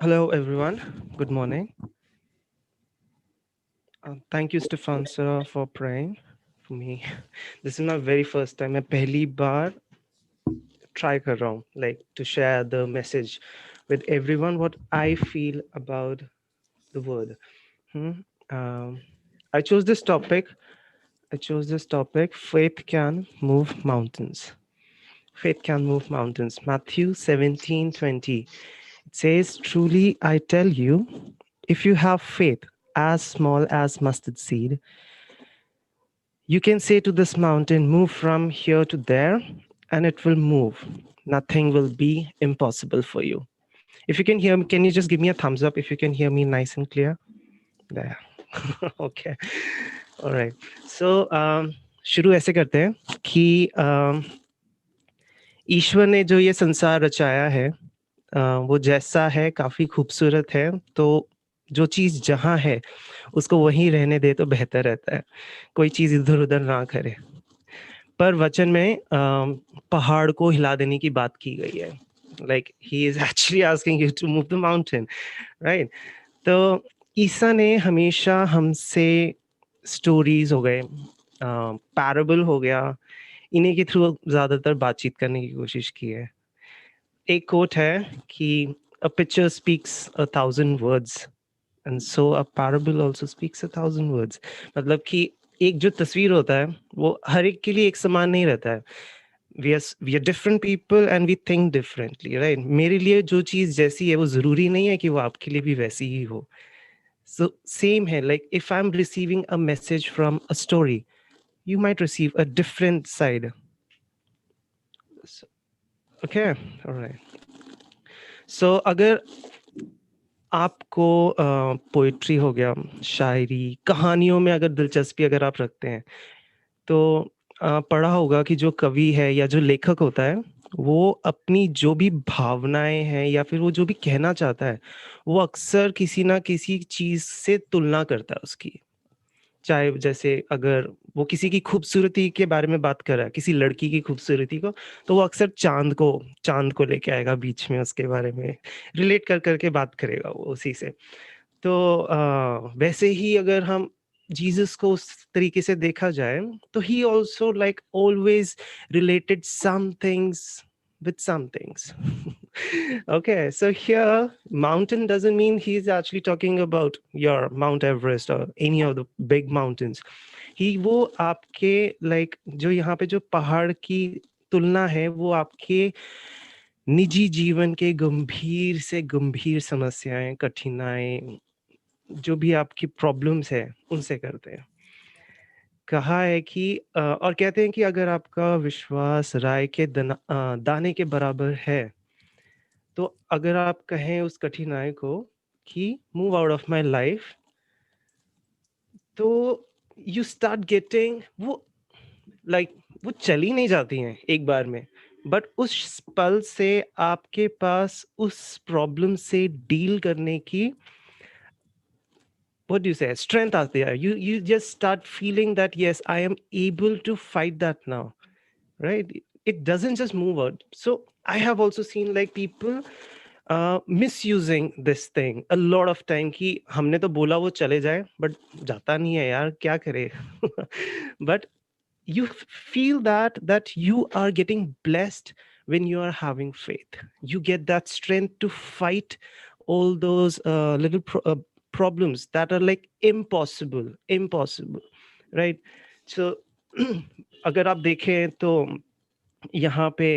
Hello, everyone. Good morning. Thank you, Stefan sir, for praying for me. This is my very first time. मैं पहली बार try कर रहा हूँ, like to share the message with everyone what I feel about the word. Hmm? Um, I chose this topic. Faith can move mountains. Faith can move mountains. Matthew 17:20. It says, "Truly I tell you, if you have faith as small as mustard seed, you can say to this mountain, move from here to there, and it will move. Nothing will be impossible for you." If you can hear me, can you just give me a thumbs up if you can hear me nice and clear? There. Okay. All right. So, शुरू ऐसे करते हैं कि ईश्वर ने जो ये संसार रचाया है, वो जैसा है काफ़ी खूबसूरत है, तो जो चीज़ जहाँ है, उसको वहीं रहने दे तो बेहतर रहता है। कोई चीज़ इधर-उधर ना करे। पर वचन में पहाड़ को हिला देने की बात की गई है। Like he is actually asking you to move the mountain, right? तो ईसा ने हमेशा हमसे स्टोरीज़ हो गए, पैराबल हो गया, इन्हीं के थ्रू ज़्यादातर बातचीत करने की कोशिश की है। एक कोट है कि "a picture speaks a thousand words and so a parable also speaks a thousand words". मतलब कि एक जो तस्वीर होता है, वो हर एक के लिए एक समान नहीं रहता है। We are different people and we think differently, right? मेरे लिए जो चीज़ जैसी है, वो ज़रूरी नहीं है कि वो आपके लिए भी वैसी ही हो। सो सेम है, like if I am receiving a message from a story, you might receive a different side. Okay, all right. So अगर आपको पोइट्री हो गया, शायरी, कहानियों में अगर दिलचस्पी अगर आप रखते हैं, तो पढ़ा होगा कि जो कवि है या जो लेखक होता है, वो अपनी जो भी भावनाएँ हैं या फिर वो जो भी कहना चाहता है, वो अक्सर किसी न किसी चीज़ से तुलना करता है उसकी। चाहे जैसे अगर वो किसी की खूबसूरती के बारे में बात कर रहा है, किसी लड़की की खूबसूरती को, तो वो अक्सर चाँद को लेके आएगा बीच में, उसके बारे में रिलेट कर के बात करेगा वो उसी से। तो वैसे ही अगर हम जीसस को उस तरीके से देखा जाए, तो he also like always related some things with some things. Okay, so here, mountain doesn't mean he's actually talking about your Mount Everest or any of the big mountains. ही वो आपके लाइक जो यहाँ पे जो पहाड़ की तुलना है, वो आपके निजी जीवन के गंभीर से गंभीर समस्याएं, कठिनाई, जो भी आपकी प्रॉब्लम्स है, उनसे करते हैं। कहा है कि और कहते हैं कि अगर आपका विश्वास राय के दाने के बराबर है, तो अगर आप कहें उस कठिनाई को कि move out of my life, तो यू स्टार्ट गेटिंग वो लाइक वो चली नहीं जाती हैं एक बार में, बट उस पल से आपके पास उस प्रॉब्लम से डील करने की what do you say strength आती है. You just start feeling that yes, I am able to fight that now, right? It doesn't just move out. So I have also seen like people misusing this thing a lot of time कि हमने तो बोला वो चले जाए, but जाता नहीं है यार, क्या करे. But you feel that you are getting blessed when you are having faith. You get that strength to fight all those little problems that are like impossible, right? So अगर आप देखें तो यहाँ पे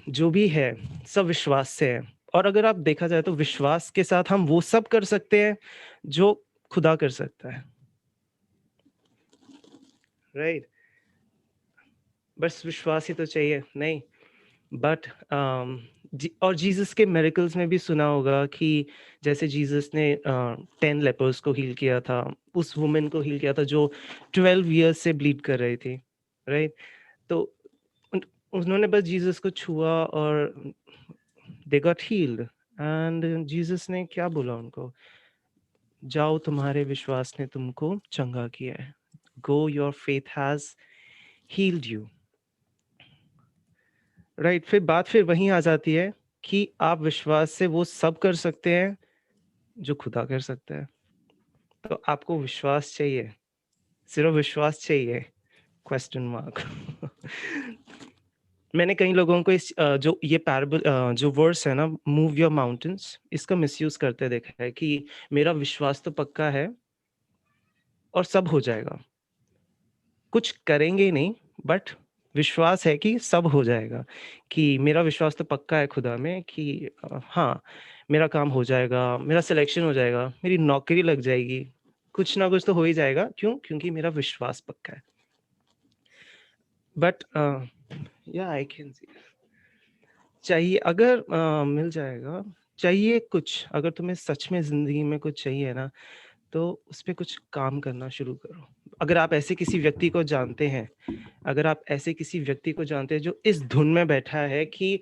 जो भी है सब विश्वास से है, और अगर आप देखा जाए तो विश्वास के साथ हम वो सब कर सकते हैं जो खुदा कर सकता है, राइट? बस विश्वास ही तो चाहिए, नहीं? बट और जीसस के मिरेकल्स में भी सुना होगा कि जैसे जीसस ने 10 लेपर्स को हील किया था, उस वुमन को हील किया था जो 12 इयर्स से ब्लीड कर रही थी, राइट? तो उन्होंने बस जीसस को छुआ और they got healed. And Jesus ने क्या बोला उनको? जाओ, तुम्हारे विश्वास ने तुमको चंगा किया है। Go, your faith has healed you, right? फिर बात फिर वहीं आ जाती है कि आप विश्वास से वो सब कर सकते हैं जो खुदा कर सकता है। तो आपको विश्वास चाहिए, सिर्फ विश्वास चाहिए, क्वेश्चन मार्क। मैंने कई लोगों को जो ये पैराबल जो वर्ड्स है ना, मूव योर माउंटेन्स, इसका मिसयूज करते देखा है कि मेरा विश्वास तो पक्का है और सब हो जाएगा। कुछ करेंगे नहीं, बट विश्वास है कि सब हो जाएगा, कि मेरा विश्वास तो पक्का है खुदा में कि हाँ, मेरा काम हो जाएगा, मेरा सिलेक्शन हो जाएगा, मेरी नौकरी लग जाएगी, कुछ ना कुछ तो हो ही जाएगा। क्यों? क्योंकि मेरा विश्वास पक्का है। बट या आई कैन सी चाहिए अगर मिल जाएगा। चाहिए कुछ, अगर तुम्हें सच में ज़िंदगी में कुछ चाहिए ना, तो उस पे कुछ काम करना शुरू करो। अगर आप ऐसे किसी व्यक्ति को जानते हैं, अगर आप ऐसे किसी व्यक्ति को जानते हैं जो इस धुन में बैठा है कि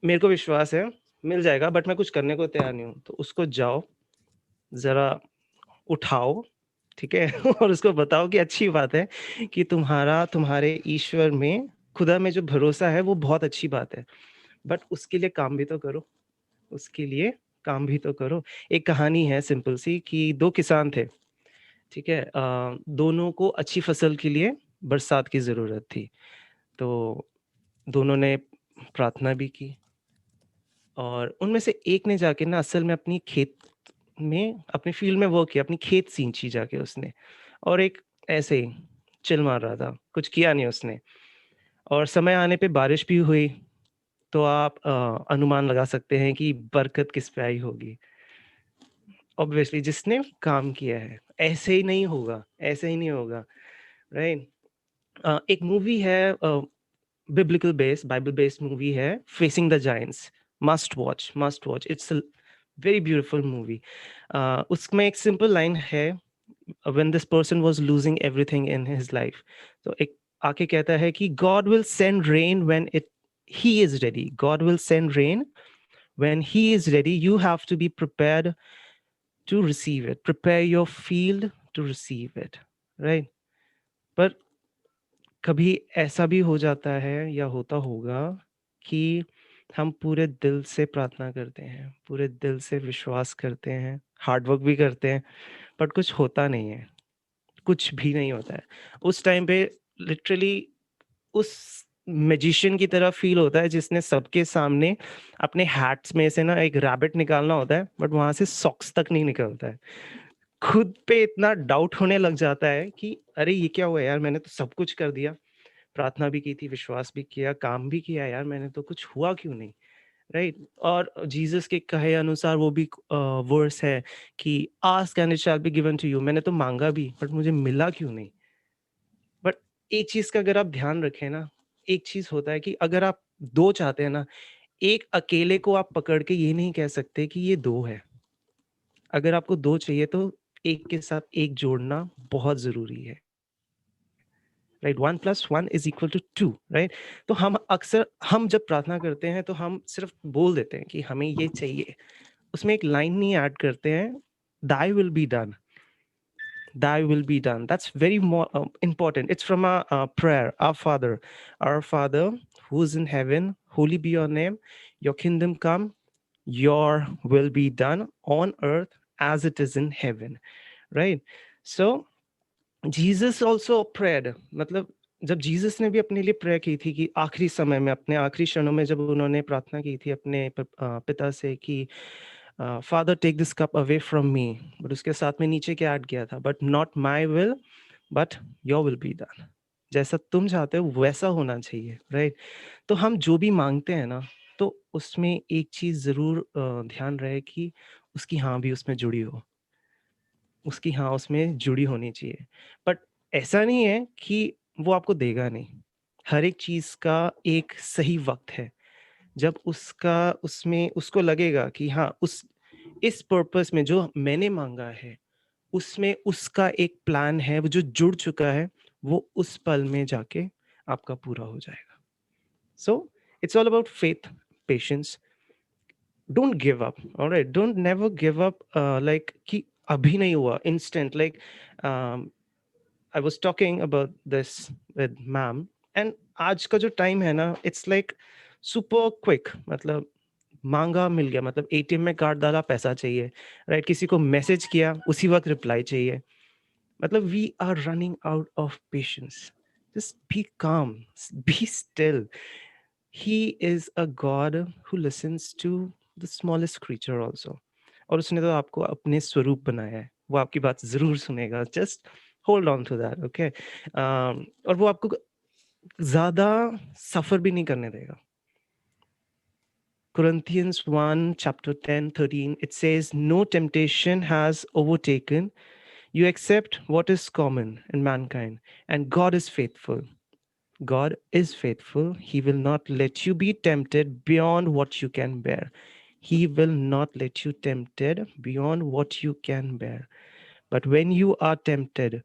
मेरे को विश्वास है, मिल जाएगा, बट मैं कुछ करने को तैयार नहीं हूँ, तो उसको जाओ, ज़रा उठाओ, ठीक है? और उसको बताओ कि अच्छी बात है कि तुम्हारे ईश्वर में, खुदा में जो भरोसा है, वो बहुत अच्छी बात है। बट उसके लिए काम भी तो करो, उसके लिए काम भी तो करो। एक कहानी है सिंपल सी कि 2 किसान थे, ठीक है? दोनों को अच्छी फसल के लिए बरसात की ज़रूरत थी। तो दोनों ने प्रार्थना भी की और उनमें से एक ने जाके ना असल में अपनी खेत में, अपने फ़ील्ड में वर्क किया, अपनी खेत सींची जाके उसने, और एक ऐसे ही चिल मार रहा था, कुछ किया नहीं उसने। और समय आने पे बारिश भी हुई, तो आप अनुमान लगा सकते हैं कि बरकत किस पे आई होगी। ऑब्वियसली जिसने काम किया है। ऐसे ही नहीं होगा, ऐसे ही नहीं होगा, राइट? एक मूवी है biblical based, Bible based movie है, facing the giants. Must watch, it's a very beautiful movie. उसमें एक सिंपल लाइन है, when this person was losing everything in his life, तो एक आके कहता है कि God will send rain when it he is ready, God will send rain when he is ready, you have to be prepared to receive it, prepare your field to receive it, right? पर कभी ऐसा भी हो जाता है या होता होगा कि हम पूरे दिल से प्रार्थना करते हैं, पूरे दिल से विश्वास करते हैं, हार्ड वर्क भी करते हैं, बट कुछ होता नहीं है, कुछ भी नहीं होता है। उस टाइम पे लिटरली उस मैजिशियन की तरह फील होता है जिसने सबके सामने अपने हैट्स में से ना एक रैबिट निकालना होता है, बट वहां से सॉक्स तक नहीं निकलता है। खुद पे इतना डाउट होने लग जाता है कि अरे ये क्या हुआ यार, मैंने तो सब कुछ कर दिया, प्रार्थना भी की थी, विश्वास भी किया, काम भी किया यार, मैंने तो कुछ हुआ क्यों नहीं, राइट? और जीसस के कहे अनुसार वो भी वर्स है कि ask and it shall be given to you, मैंने तो मांगा भी बट मुझे मिला क्यों नहीं। बट एक चीज का अगर आप ध्यान रखें ना, एक चीज होता है कि अगर आप दो चाहते हैं ना, एक अकेले को आप पकड़ के ये नहीं कह सकते कि ये दो है। अगर आपको दो चाहिए तो एक के साथ एक जोड़ना बहुत जरूरी है, राइट? 1+1 = 2, राइट? तो हम अक्सर, हम जब प्रार्थना करते हैं तो हम सिर्फ बोल देते हैं कि हमें ये चाहिए, उसमें एक लाइन नहीं ऐड करते हैं, thy will be done, thy will be done. That's very more important. It's from a prayer, our father who is in heaven, holy be your name, your kingdom come, your will be done on earth as it is in heaven, right? So Jesus also prayed, मतलब जब Jesus ने भी अपने लिए prayer की थी कि आखिरी समय में, अपने आखिरी क्षणों में जब उन्होंने प्रार्थना की थी अपने पिता से कि father take this cup away from me, but उसके साथ में नीचे क्या ऐड किया था, but not my will but your will be done, जैसा तुम चाहते हो वैसा होना चाहिए, राइट? तो हम जो भी मांगते हैं ना, तो उसमें एक चीज जरूर ध्यान रहे कि उसकी हाँ भी उसमें जुड़ी हो, उसकी हाँ उसमें जुड़ी होनी चाहिए। बट ऐसा नहीं है कि वो आपको देगा नहीं। हर एक चीज़ का एक सही वक़्त है। जब उसका उसमें उसको लगेगा कि हाँ, उस इस पर्पस में जो मैंने माँगा है, उसमें उसका एक प्लान है, वो जो जुड़ चुका है, वो उस पल में जाके आपका पूरा हो जाएगा। So it's all about faith, patience. Don't give up, alright? Don't never give up, like कि अभी नहीं हुआ, instant, like I was talking about this with ma'am, and आज का जो टाइम है ना, इट्स लाइक सुपर क्विक, मतलब माँगा मिल गया, मतलब एटीएम में कार्ड डाला पैसा चाहिए, राइट? किसी को मैसेज किया उसी वक़्त रिप्लाई चाहिए। मतलब we are running out of patience. Just be calm, be still. He is a God who listens to the smallest creature also. और उसने तो आपको अपने स्वरूप बनाया है, वो आपकी बात ज़रूर सुनेगा। Just hold on to that, okay? और वो आपको ज़्यादा सफ़र भी नहीं करने देगा। Corinthians 1, chapter 10, 13, it says, no temptation has overtaken you except what is common in mankind, and God is faithful. God is faithful. He will not let you be tempted beyond what you can bear. He will not let you tempted beyond what you can bear. But when you are tempted,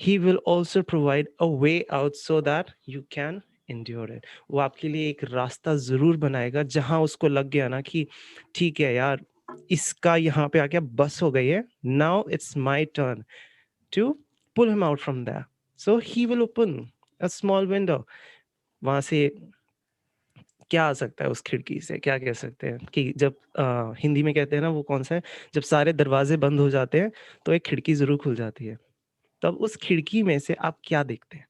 he will also provide a way out so that you can endure it. वो आपके लिए एक रास्ता ज़रूर बनाएगा जहाँ उसको लग गया ना कि ठीक है यार, इसका यहाँ पे आके बस हो गई है. Now it's my turn to pull him out from there. So he will open a small window. वहाँ से क्या आ सकता है उस खिड़की से? क्या कह सकते हैं कि जब हिंदी में कहते हैं ना वो कौन सा है? जब सारे दरवाजे बंद हो जाते हैं तो एक खिड़की ज़रूर खुल जाती है. तब उस खिड़की में से आप क्या देखते हैं?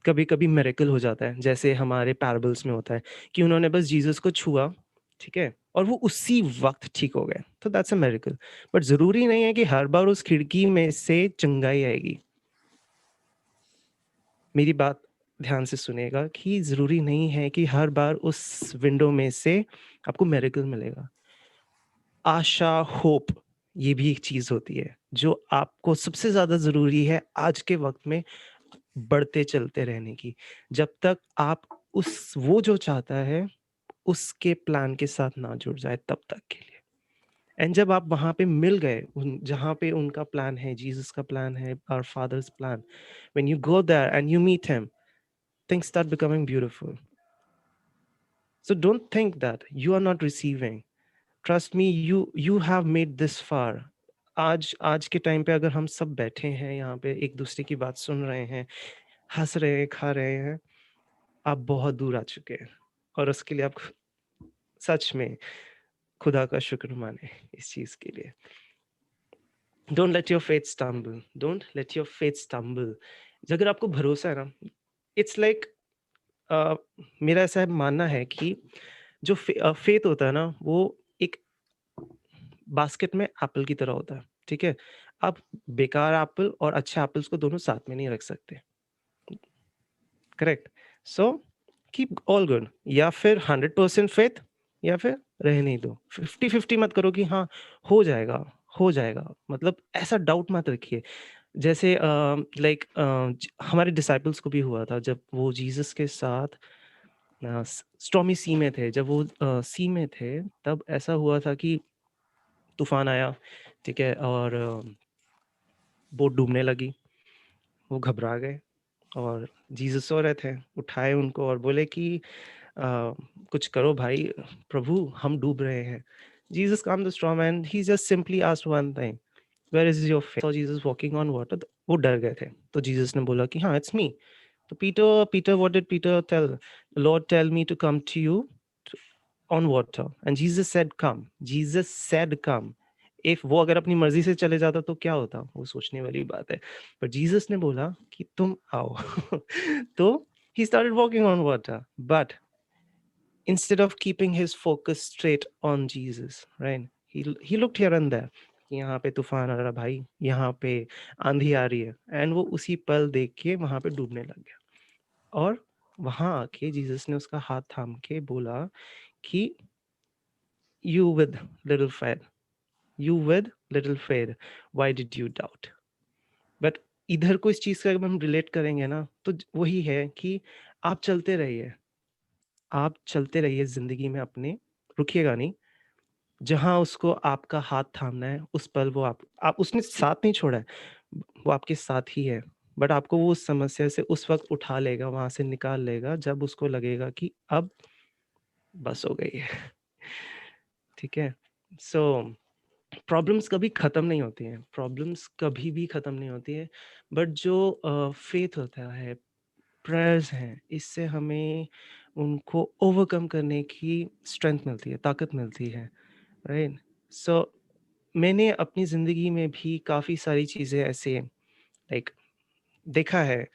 कभी-कभी मिरेकल हो जाता है, जैसे हमारे पैराबल्स में होता है कि उन्होंने बस जीसस को छुआ, ठीक है? और वो उसी वक़्त ठीक हो गए, तो दैट्स अ मिरेकल. बट ज़रूरी नहीं है कि हर बार उस खिड़की में से चंगाई आएगी. मेरी बात ध्यान से सुनिएगा कि ज़रूरी नहीं है कि हर बार उस विंडो में से आपको मिरेकल मिलेगा. आशा, होप, ये भी एक चीज़ होती है, जो आपको सबसे ज़्यादा ज़रूरी है आज के वक़्त में बढ़ते चलते रहने की। जब तक आप उस वो जो चाहता है, उसके प्लान के साथ ना जुड़ जाए तब तक के लिए। एंड जब आप वहाँ पे मिल गए, उन जहाँ पे उनका प्लान है, जीसस का प्लान है, our father's plan, when you go there and you meet him, things start becoming beautiful. So don't think that you are not receiving. Trust me, you have made this far. आज आज के time पे अगर हम सब बैठे हैं यहाँ पे, एक दूसरे की बात सुन रहे हैं, हँस रहे हैं, खा रहे हैं, आप बहुत दूर आ चुके हैं. और उसके लिए आप सच में खुदा का शुक्र माने इस चीज़ के लिए. Don't let your faith stumble, don't let your faith stumble. अगर आपको भरोसा है ना, इट्स लाइक मेरा ऐसा मानना है कि जो फेथ होता है ना, वो एक बास्केट में एप्पल की तरह होता है, ठीक है? आप बेकार एप्पल और अच्छे एप्पल्स को दोनों साथ में नहीं रख सकते. Correct? So keep all good. या फिर 100% फेथ, या फिर रहने ही दो. 50-50 मत करो कि हाँ, हो जाएगा, हो जाएगा. मतलब ऐसा डाउट मत रखिए. जैसे लाइक हमारे डिसाइपल्स को भी हुआ था जब वो जीसस के साथ स्टॉर्मी सी में थे. जब वो सी में थे तब ऐसा हुआ था कि तूफान आया, ठीक है? और बोट डूबने लगी. वो घबरा गए और जीसस सो रहे थे. उठाए उनको और बोले कि कुछ करो भाई, प्रभु हम डूब रहे हैं. Jesus calmed the storm and he just simply asked one thing, where is your faith? Saw Jesus walking on water. तो वो डर गए थे. तो जीसस ने बोला कि हाँ, it's me. तो Peter what did Peter tell? The Lord tell me to come to you on water. And Jesus said come. Jesus said come. If वो अगर अपनी मर्जी से चले जाता तो क्या होता? वो सोचने वाली बात है. पर जीसस ने बोला कि तुम आओ. तो he started walking on water. But instead of keeping his focus straight on Jesus, right? He looked here and there. यहाँ पे तूफान आ रहा भाई, यहाँ पे आंधी आ रही है, एंड वो उसी पल देख के वहाँ पे डूबने लग गया. और वहाँ आके जीसस ने उसका हाथ थाम के बोला कि you with little faith, you with little faith, why did you doubt? But इधर को इस चीज का अगर हम रिलेट करेंगे ना, तो वही है कि आप चलते रहिए, आप चलते रहिए जिंदगी में अपने, रुकिएगा नहीं. जहाँ उसको आपका हाथ थामना है, उस पल वो आप उसने साथ नहीं छोड़ा है, वो आपके साथ ही है. बट आपको वो उस समस्या से उस वक़्त उठा लेगा, वहाँ से निकाल लेगा, जब उसको लगेगा कि अब बस हो गई है. ठीक है? सो प्रॉब्लम्स कभी ख़त्म नहीं होती हैं, प्रॉब्लम्स कभी भी ख़त्म नहीं होती है. बट जो फेथ होता है, प्रेयर्स हैं, इससे हमें उनको ओवरकम करने की स्ट्रेंथ मिलती है, ताकत मिलती है, राइट? सो मैंने अपनी ज़िंदगी में भी काफ़ी सारी चीज़ें ऐसे लाइक देखा है,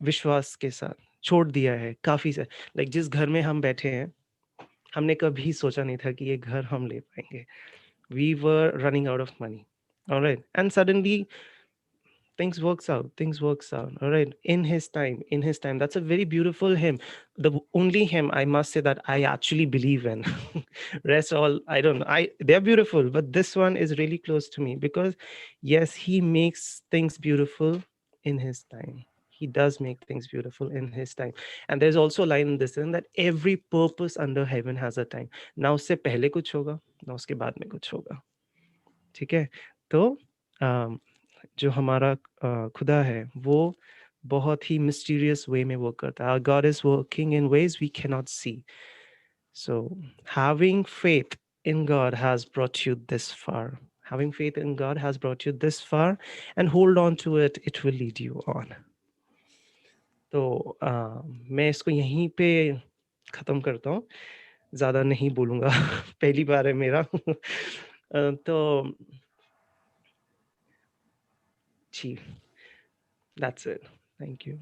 विश्वास के साथ छोड़ दिया है काफ़ी सा लाइक जिस घर में हम बैठे हैं, हमने कभी सोचा नहीं था कि ये घर हम ले पाएँगे। We were running out of money, alright? And suddenly things works out, alright? In his time. That's a very beautiful hymn. Only hymn I must say that I actually believe in. Rest all, I don't know. They're beautiful, but this one is really close to me because yes, he makes things beautiful in his time. He does make things beautiful in his time. And there's also a line in this in that every purpose under heaven has a time. ना उससे पहले कुछ होगा, ना उसके बाद में कुछ होगा। ठीक है? तो जो हमारा खुदा है, वो बहुत ही मिस्टीरियस वे में वर्क करता है। Our God is working in ways we cannot see. So, having faith in God has brought you this far. Having faith in God has brought you this far, and hold on to it, it will lead you on. तो मैं इसको यहीं पे ख़त्म करता हूँ, ज़्यादा नहीं बोलूँगा पहली बार है मेरा तो जी, that's it. Thank you.